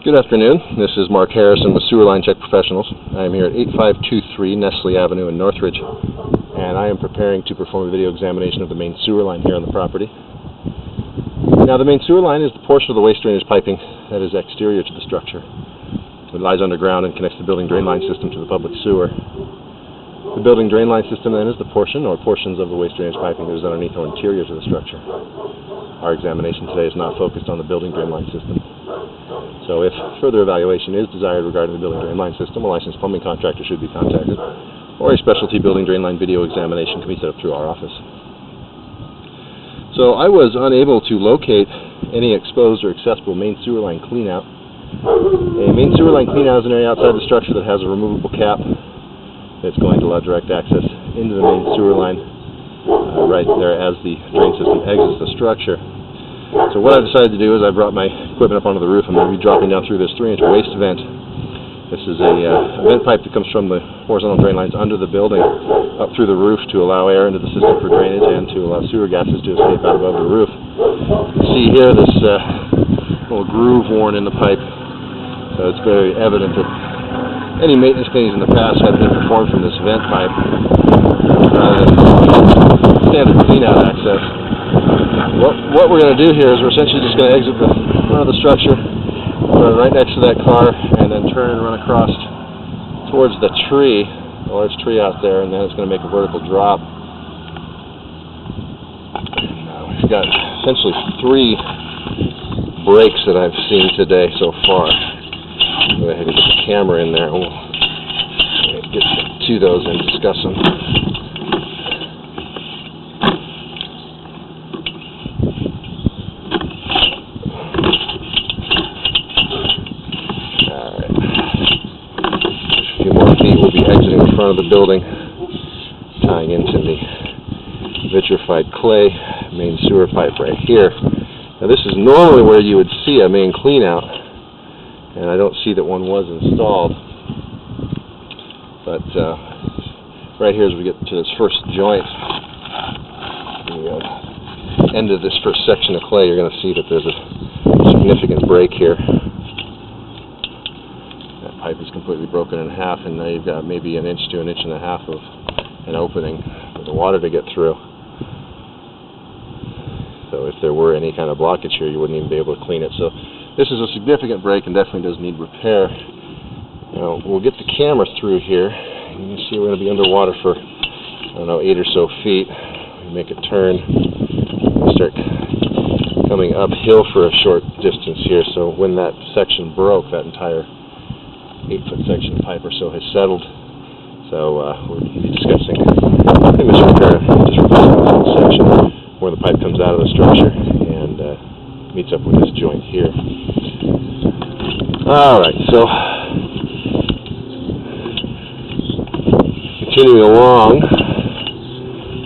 Good afternoon. This is Mark Harrison with Sewer Line Check Professionals. I am here at 8523 Nestle Avenue in Northridge, and I am preparing to perform a video examination of the main sewer line here on the property. Now, the main sewer line is the portion of the waste drainage piping that is exterior to the structure. It lies underground and connects the building drain line system to the public sewer. The building drain line system then is the portion or portions of the waste drainage piping that is underneath or interior to the structure. Our examination today is not focused on the building drain line system. So if further evaluation is desired regarding the building drain line system, a licensed plumbing contractor should be contacted, or a specialty building drain line video examination can be set up through our office. So I was unable to locate any exposed or accessible main sewer line cleanout. A main sewer line cleanout is an area outside the structure that has a removable cap that's going to allow direct access into the main sewer line right there as the drain system exits the structure. So what I decided to do is I brought my equipment up onto the roof. I'm going to be dropping down through this 3-inch waste vent. This is a vent pipe that comes from the horizontal drain lines under the building up through the roof to allow air into the system for drainage and to allow sewer gases to escape out above the roof. You can see here this little groove worn in the pipe. So it's very evident that any maintenance cleanings in the past had been performed from this vent pipe rather than standard cleanout access. What we're going to do here is we're essentially just going to exit the front of the structure, run right next to that car, and then turn and run across towards the tree, the large tree out there, and then it's going to make a vertical drop. We've got essentially 3 breaks that I've seen today so far. Go ahead and get the camera in there, and we'll get to those and discuss them. We'll be exiting the front of the building, tying into the vitrified clay main sewer pipe right here. Now this is normally where you would see a main cleanout, and I don't see that one was installed. But right here as we get to this first joint, the end of this first section of clay, you're going to see that there's a significant break here. Pipe is completely broken in half, and now you've got maybe 1 inch to 1.5 inches of an opening for the water to get through. So if there were any kind of blockage here, you wouldn't even be able to clean it. So this is a significant break and definitely does need repair. Now we'll get the camera through here. You can see we're going to be underwater for, I don't know, 8 or so feet. We make a turn. We start coming uphill for a short distance here. So when that section broke, that entire 8-foot section of pipe or so has settled. So we're going to be discussing this repair, just replacing this section where the pipe comes out of the structure and meets up with this joint here. Alright, so continuing along,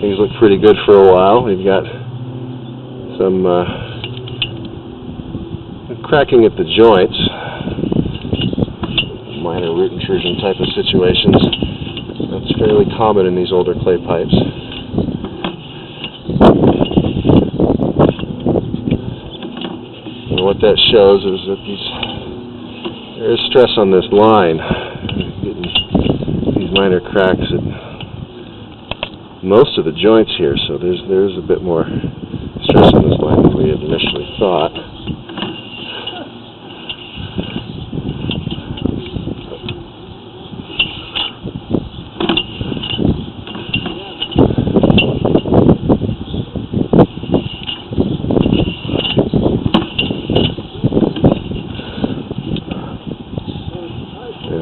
things look pretty good for a while. We've got some cracking at the joints, minor root intrusion type of situations. That's fairly common in these older clay pipes. And what that shows is that there is stress on this line. Getting these minor cracks at most of the joints here, so there's a bit more stress on this line than we had initially thought.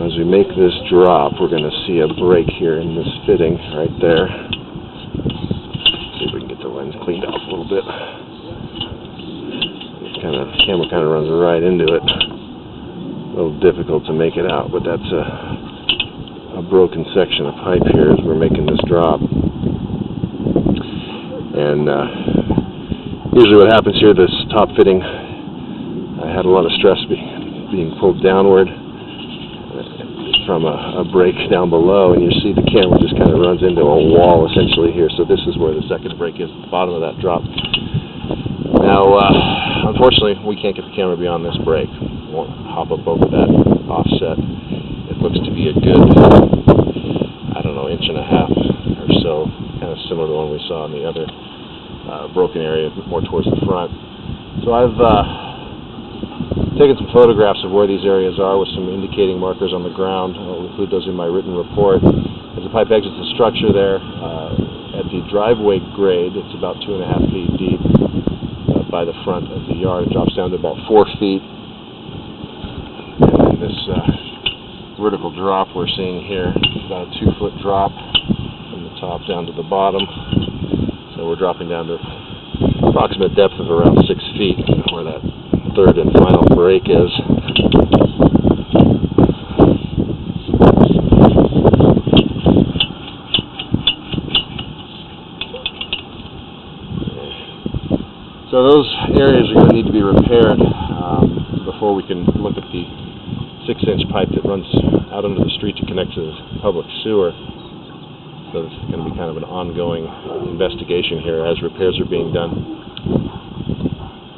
As we make this drop, we're going to see a break here in this fitting right there. See if we can get the lens cleaned off a little bit. The camera kind of runs right into it. A little difficult to make it out, but that's a broken section of pipe here as we're making this drop. And usually what happens here, this top fitting had a lot of stress being pulled downward from a break down below, and you see the camera just kind of runs into a wall essentially here. So this is where the second break is, at the bottom of that drop. Now, unfortunately, we can't get the camera beyond this break. won't hop up over that offset. It looks to be a good, I don't know, 1.5 inches or so, kind of similar to the one we saw in the other broken area, more towards the front. So I've taken some photographs of where these areas are with some indicating markers on the ground. I'll include those in my written report. As the pipe exits the structure there, at the driveway grade, it's about 2.5 feet deep by the front of the yard. It drops down to about 4 feet. And this vertical drop we're seeing here is about a 2-foot drop from the top down to the bottom. So we're dropping down to approximate depth of around 6 feet, where that third and final break is. So those areas are going to need to be repaired before we can look at the 6-inch pipe that runs out onto the street to connect to the public sewer. So this is going to be kind of an ongoing investigation here as repairs are being done.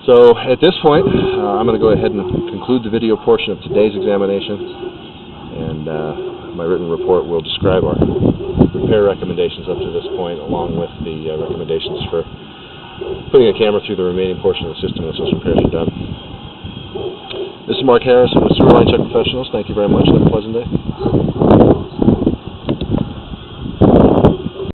So at this point, I'm going to go ahead and conclude the video portion of today's examination, and my written report will describe our repair recommendations up to this point, along with the recommendations for putting a camera through the remaining portion of the system once those repairs are done. This is Mark Harrison with Sewer Line Check Professionals. Thank you very much. Have a pleasant day.